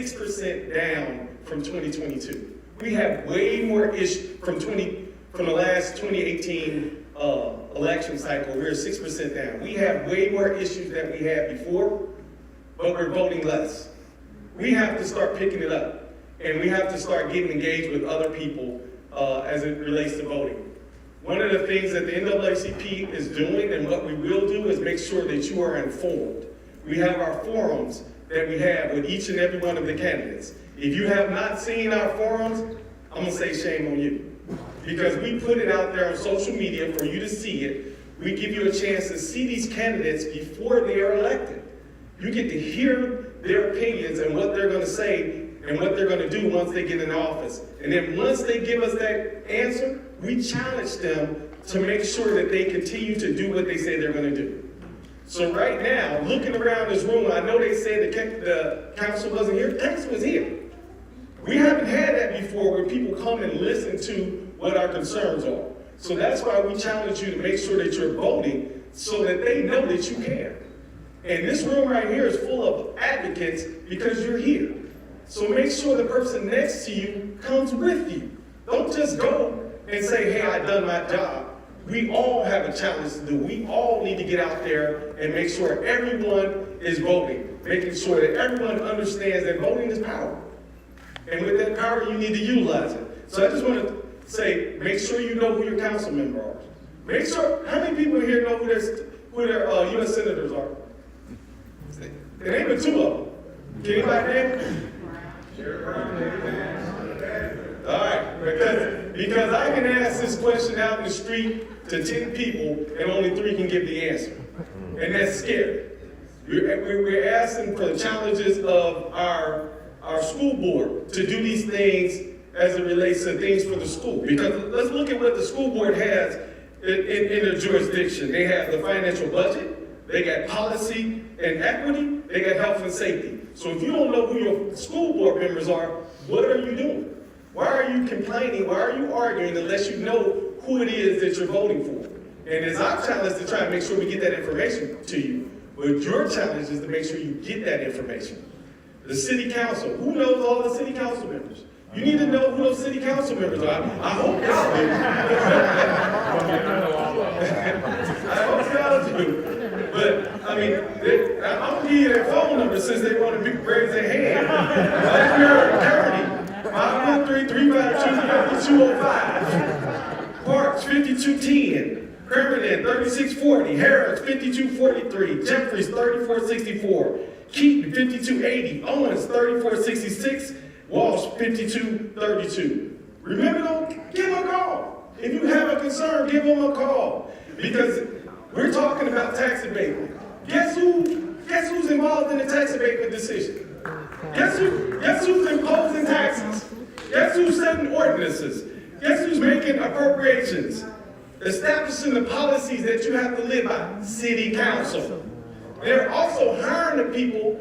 6% down from 2022. We have way more issues from the last 2018 election cycle. We're 6% down. We have way more issues than we had before, but we're voting less. We have to start picking it up, and we have to start getting engaged with other people as it relates to voting. One of the things that the NAACP is doing, and what we will do, is make sure that you are informed. We have our forums that we have with each and every one of the candidates. If you have not seen our forums, I'm gonna say shame on you. Because we put it out there on social media for you to see it. We give you a chance to see these candidates before they are elected. You get to hear their opinions and what they're gonna say and what they're gonna do once they get in office. And then once they give us that answer, we challenge them to make sure that they continue to do what they say they're gonna do. So right now, looking around this room, I know they said the council wasn't here. The council was here. We haven't had that before, where people come and listen to what our concerns are. So that's why we challenge you to make sure that you're voting so that they know that you care. And this room right here is full of advocates because you're here. So make sure the person next to you comes with you. Don't just go and say, hey, I've done my job. We all have a challenge to do. We all need to get out there and make sure everyone is voting, making sure that everyone understands that voting is power. And with that power, you need to utilize it. So I just want to say, make sure you know who your council members are. Make sure, how many people here know who their U.S. senators are? There ain't but two of them. Can anybody name? All right, because I can ask this question out in the street to 10 people and only 3 can give the answer. And that's scary. We're asking for the challenges of our school board to do these things as it relates to things for the school. Because let's look at what the school board has in their jurisdiction. They have the financial budget, they got policy and equity, they got health and safety. So if you don't know who your school board members are, what are you doing? Why are you complaining? Why are you arguing unless you know who it is that you're voting for? And it's our challenge to try and make sure we get that information to you. But your challenge is to make sure you get that information. The city council, who knows all the city council members? You need to know who those city council members are. I hope y'all do. I hope y'all do. But, I mean, I'm going to give you their phone number since they want to raise their hand. If you're a attorney, 513-352-5205. Parks, 5210. Crittenden, 3640. Harris, 5243. Jeffries, 3464. Keaton, 5280. Owens, 3466. Walsh, 5232. Remember them? Give them a call. If you have a concern, give them a call. Because we're talking about tax abatement. Guess who's involved in the tax abatement decision? Guess who's imposing taxes? Guess who's setting ordinances? Guess who's making appropriations? Establishing the policies that you have to live by? City council. They're also hiring the people,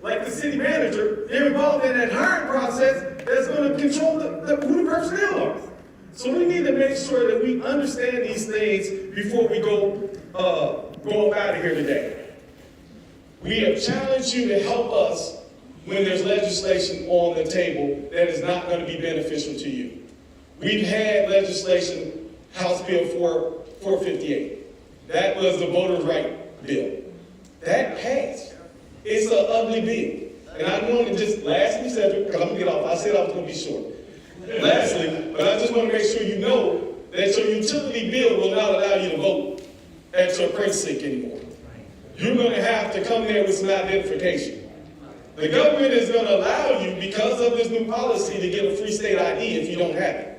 like the city manager. They're involved in that hiring process that's going to control who the personnel are. So we need to make sure that we understand these things before we go out of here today. We have challenged you to help us when there's legislation on the table that is not going to be beneficial to you. We've had legislation, House Bill 458. That was the voter's right bill. That passed. It's an ugly bill. And I want to just, lastly, Cedric, because I'm going to get off. I said I was going to be short. Lastly, but I just want to make sure you know that your utility bill will not allow you to vote at your precinct anymore. You're going to have to come there with some identification. The government is going to allow you, because of this new policy, to get a free state ID if you don't have it.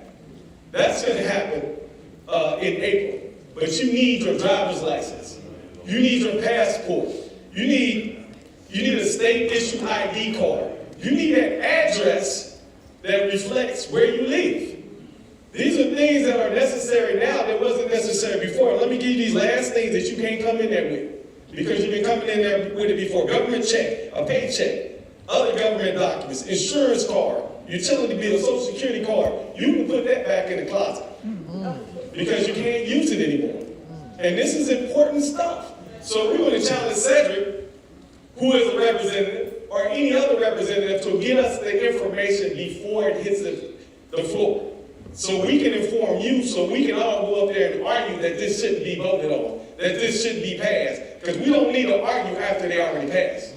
That's going to happen in April. But you need your driver's license. You need your passport. You need a state-issued ID card. You need an address that reflects where you live. These are things that are necessary now that wasn't necessary before. Let me give you these last things that you can't come in there with, because you've been coming in there with it before. Government check, a paycheck, other government documents, insurance card, utility bill, social security card. You can put that back in the closet because you can't use it anymore. And this is important stuff. So we want to challenge Cedric, who is a representative, or any other representative to get us the information before it hits the floor. So we can inform you, so we can all go up there and argue that this shouldn't be voted on, that this shouldn't be passed. Because we don't need to argue after they already passed.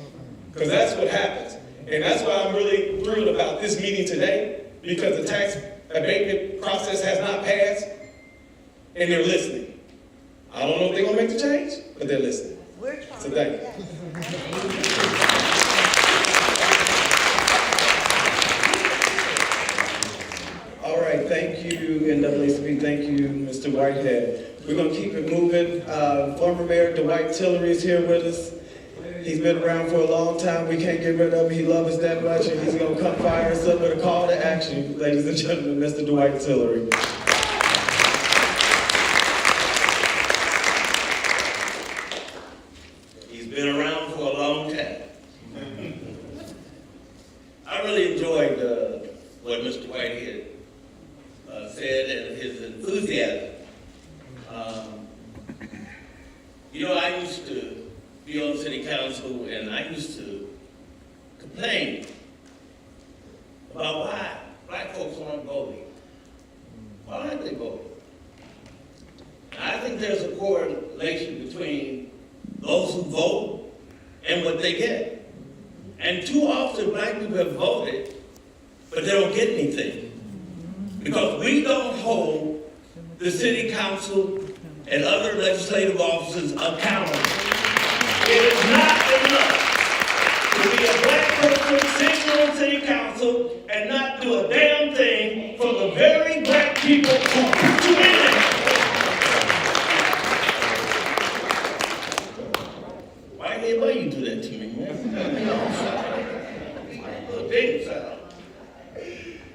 Because that's what happens. And that's why I'm really thrilled about this meeting today, because the tax abatement process has not passed, and they're listening. I don't know if they're going to make the change, but they're listening. So thank you. All right, thank you, NAACP. Thank you, Mr. Whitehead. We're going to keep it moving. Former Mayor Dwight Tillery is here with us. He's been around for a long time. We can't get rid of him. He loves us that much, and he's going to come fire us up with a call to action, ladies and gentlemen, Mr. Dwight Tillery. He's been around for a long time. I really enjoyed what Mr. Whitehead said and his enthusiasm. I used to be on city council, and I used to complain about why black folks aren't voting. Why aren't they voting? I think there's a correlation between those who vote and what they get. And too often black people have voted, but they don't get anything. Because we don't hold the city council and other legislative officers accountable. It is not enough to be a black person sitting on city council and not do a damn thing for the very black people who put you in there. Why you do that to me, man?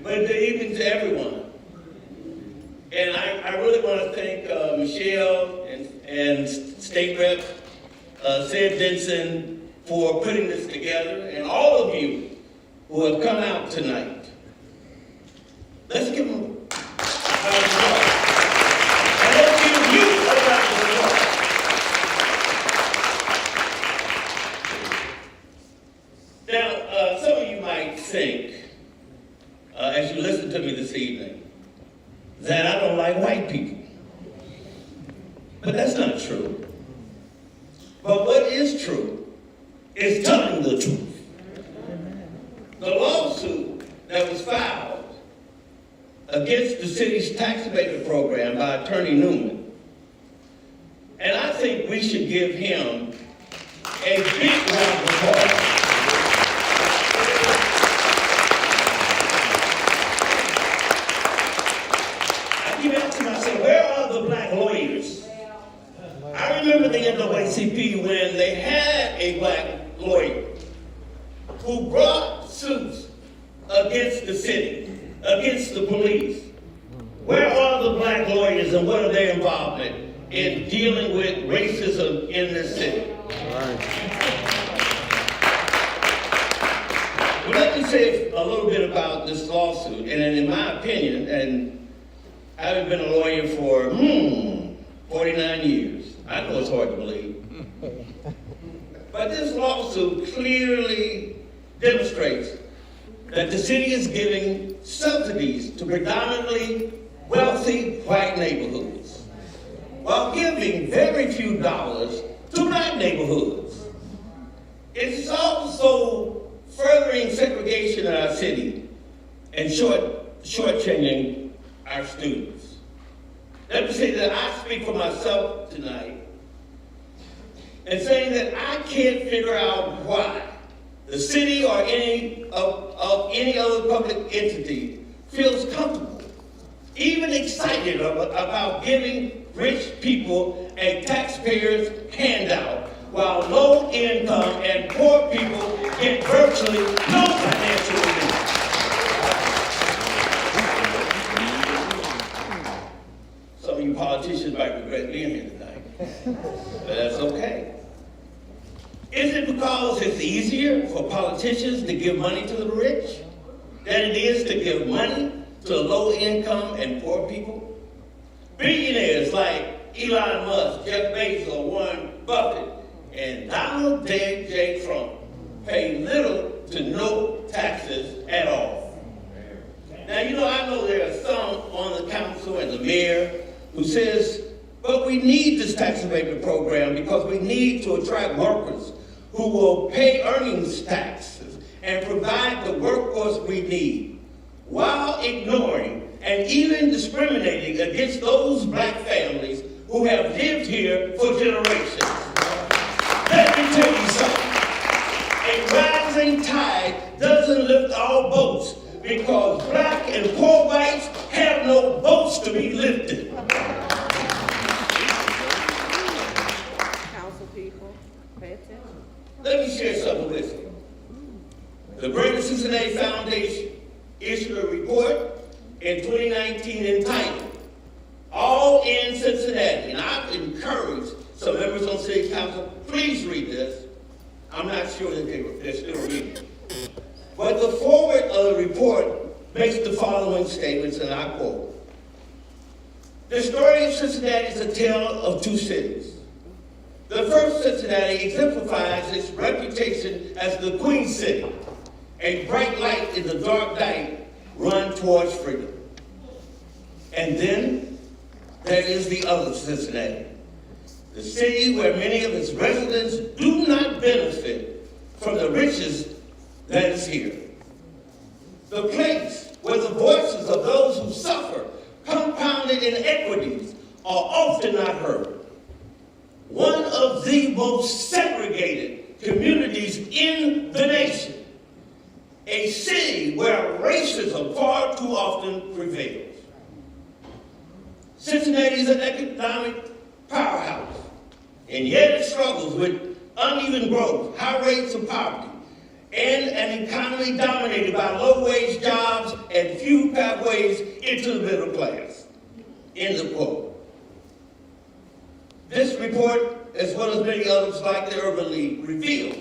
But even to everyone. And I really want to thank Michelle and State Rep Sid Denson for putting this together, and all of you who have come out tonight. Let's give them a round of applause. And let's give you a round of applause. Now, some of you might think, as you listen to me this evening, that I don't like white people. But that's not true. But what is true is telling the truth. The lawsuit that was filed against the city's tax abatement program by Attorney Newman, and I think we should give him a big round of applause. I remember the NAACP when they had a black lawyer who brought suits against the city, against the police. Where are the black lawyers and what are their involvement in dealing with racism in this city? Well, let me say a little bit about this lawsuit, and in my opinion, and having been a lawyer for 49 years, I know it's hard to believe. But this lawsuit clearly demonstrates that the city is giving subsidies to predominantly wealthy white neighborhoods, while giving very few dollars to black neighborhoods. It's also furthering segregation in our city and shortchanging our students. Let me say that I speak for myself tonight and saying that I can't figure out why the city or any other public entity feels comfortable, even excited about giving rich people a taxpayer's handout, while low income and poor people get virtually no financial relief. Some of you politicians might regret being here tonight, but that's okay. Is it because it's easier for politicians to give money to the rich than it is to give money to low income and poor people? Billionaires like Elon Musk, Jeff Bezos, Warren Buffett, and Donald J. Trump pay little to no taxes at all. Now, I know there are some on the council and the mayor who says, but we need this tax abatement program because we need to attract workers who will pay earnings taxes and provide the workforce we need, while ignoring and even discriminating against those black families who have lived here for generations. Let me tell you something. A rising tide doesn't lift all boats because black and poor whites have no boats to be lifted. Council people, pay attention. Let me share something with you. The Greater Cincinnati Foundation issued a report in 2019 entitled, All in Cincinnati. And I've encouraged some members on City Council, please read this. I'm not sure that they're still reading it. But the foreword of the report makes the following statements, and I quote, "The story of Cincinnati is a tale of two cities. The first, Cincinnati, exemplifies its reputation as the Queen City, a bright light in the dark night run towards freedom. And then there is the other Cincinnati, the city where many of its residents do not benefit from the riches that is here. The place where the voices of those who suffer compounded inequities are often not heard. One of the most segregated communities in the nation. A city where racism far too often prevails. Cincinnati is an economic powerhouse, and yet it struggles with uneven growth, high rates of poverty, and an economy dominated by low-wage jobs and few pathways into the middle class." End of quote. This report, as well as many others like the Urban League, reveals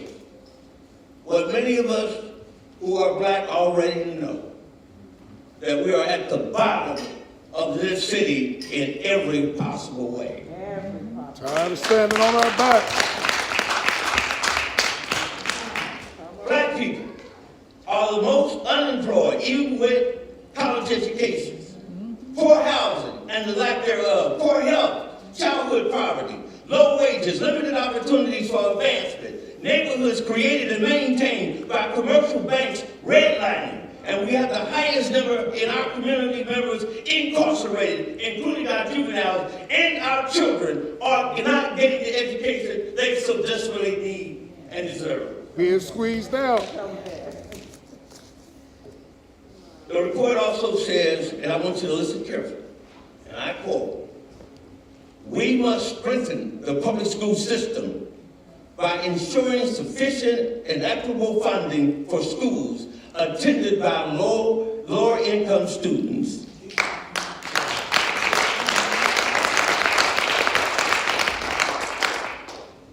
what many of us who are black already know, that we are at the bottom of this city in every possible way. Tired of standing on our backs. Black people are the most unemployed, even with college educations. Poor housing and the lack thereof, poor health, childhood poverty, low wages, limited opportunities for advancement, neighborhoods created and maintained by commercial banks redlining, and we have the highest number in our community members incarcerated, including our juveniles, and our children are not getting the education they so desperately need and deserve. Being squeezed out. The report also says, and I want you to listen carefully, and I quote, "We must strengthen the public school system by ensuring sufficient and equitable funding for schools attended by lower income students.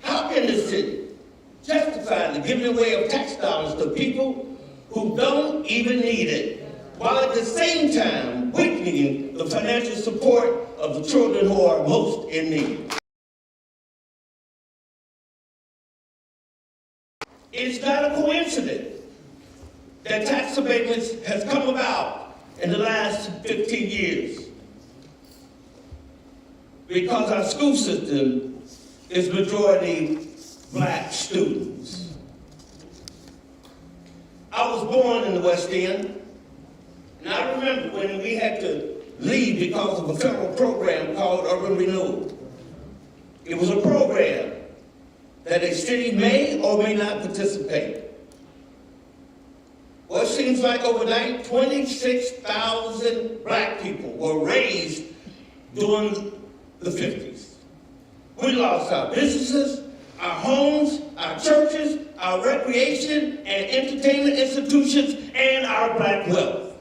How can the city justify the giving away of tax dollars to people who don't even need it, while at the same time weakening the financial support of the children who are most in need?" It's not a coincidence that tax abatements has come about in the last 15 years, because our school system is majority black students. I was born in the West End, and I remember when we had to leave because of a federal program called Urban Renewal. It was a program that a city may or may not participate. Well, it seems like overnight, 26,000 black people were raised during the 50s. We lost our businesses, our homes, our churches, our recreation and entertainment institutions, and our black wealth.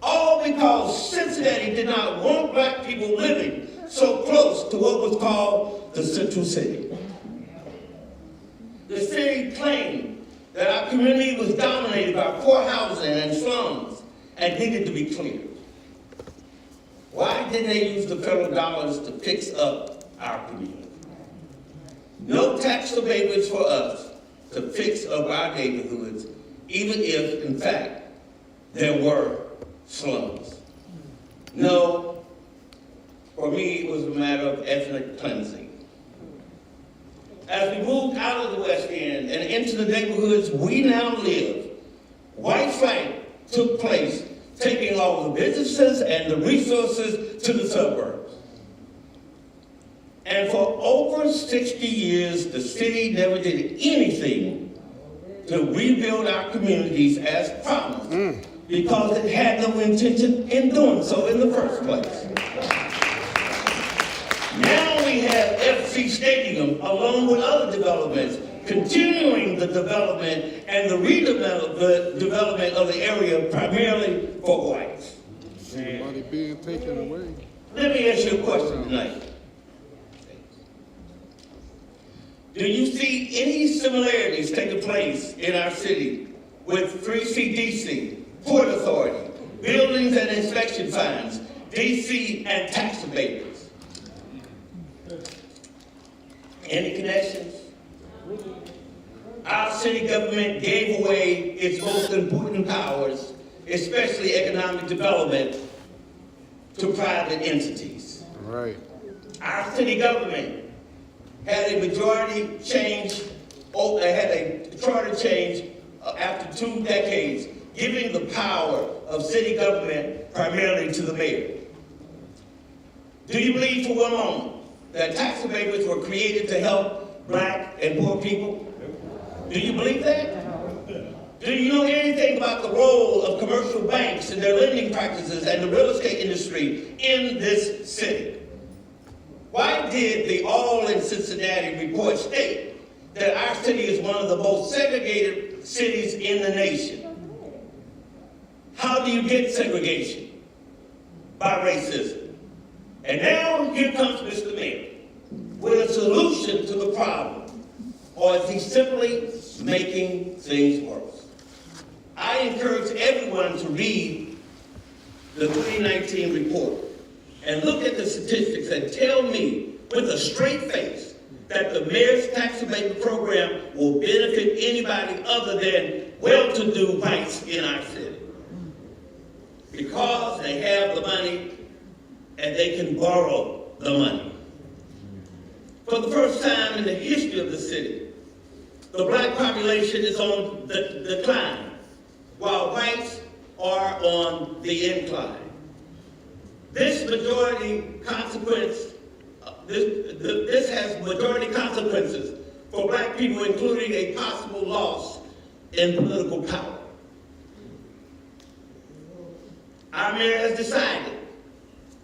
All because Cincinnati did not want black people living so close to what was called the Central City. The city claimed that our community was dominated by poor housing and slums and needed to be cleared. Why didn't they use the federal dollars to fix up our community? No tax abatements for us to fix up our neighborhoods even if, in fact, there were slums. No, for me, it was a matter of ethnic cleansing. As we moved out of the West End and into the neighborhoods we now live, white flight took place, taking all the businesses and the resources to the suburbs. And for over 60 years, the city never did anything to rebuild our communities as promised, because it had no intention in doing so in the first place. Now we have FC Stadium, along with other developments, continuing the development and the redevelopment of the area primarily for whites. Money being taken away. Let me ask you a question tonight. Do you see any similarities taking place in our city with 3CDC, Port Authority, buildings and inspection fines, DC and tax abatements? Any connections? Our city government gave away its most important powers, especially economic development, to private entities. Right. Our city government had a majority change, had a charter change after 2 decades, giving the power of city government primarily to the mayor. Do you believe for one moment that tax abatements were created to help black and poor people? Do you believe that? Do you know anything about the role of commercial banks and their lending practices and the real estate industry in this city? Why did the All in Cincinnati report state that our city is one of the most segregated cities in the nation? How do you get segregation? By racism. And now here comes Mr. Mayor with a solution to the problem. Or is he simply making things worse? I encourage everyone to read the 2019 report and look at the statistics and tell me with a straight face that the mayor's tax abatement program will benefit anybody other than well-to-do whites in our city. Because they have the money and they can borrow the money. For the first time in the history of the city, the black population is on the decline, while whites are on the incline. This has majority consequences for black people, including a possible loss in political power. Our mayor has decided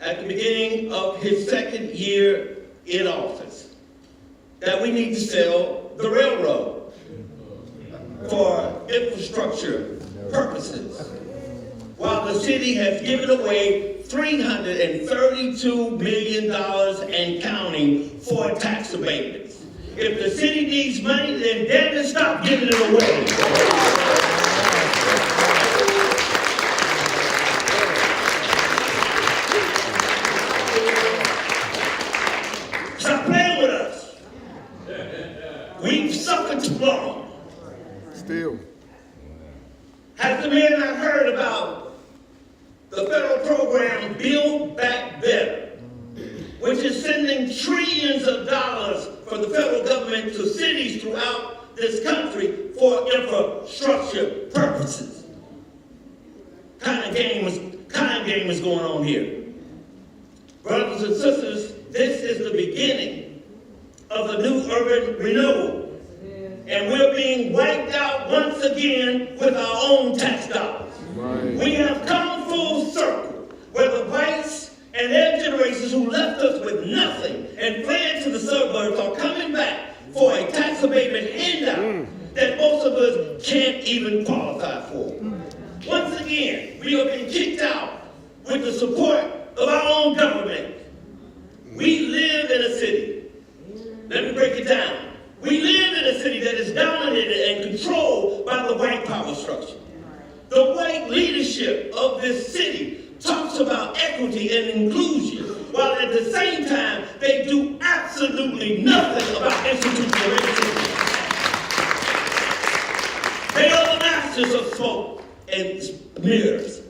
at the beginning of his second year in office that we need to sell the railroad for infrastructure purposes, while the city has given away $332 million and counting for tax abatements. If the city needs money, then damn it, stop giving it away. Stop playing with us. We've suffered too long. Still. Has the mayor not heard about the federal program Build Back Better, which is sending trillions of dollars from the federal government to cities throughout this country for infrastructure purposes? Kind of game is going on here. Brothers and sisters, this is the beginning of the new urban renewal. And we're being wiped out once again with our own tax dollars. Right. We have come full circle, where the whites and their generations who left us with nothing and fled to the suburbs are coming back for a tax abatement handout that most of us can't even qualify for. Once again, we are being kicked out with the support of our own government. We live in a city. Let me break it down. We live in a city that is dominated and controlled by the white power structure. The white leadership of this city talks about equity and inclusion, while at the same time, they do absolutely nothing about institutional racism. They are the masters masters of smoke and mirrors.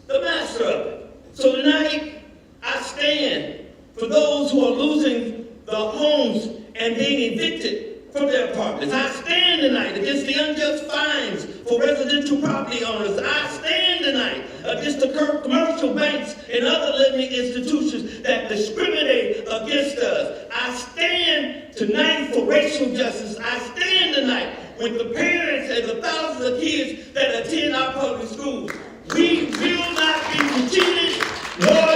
The master of it. So tonight, I stand for those who are losing their homes and being evicted from their apartments. I stand tonight against the unjust fines for residential property owners. I stand tonight against the commercial banks and other lending institutions that discriminate against us. I stand tonight for racial justice. I stand tonight with the parents and the thousands of kids that attend our public schools. We will not be cheated, nor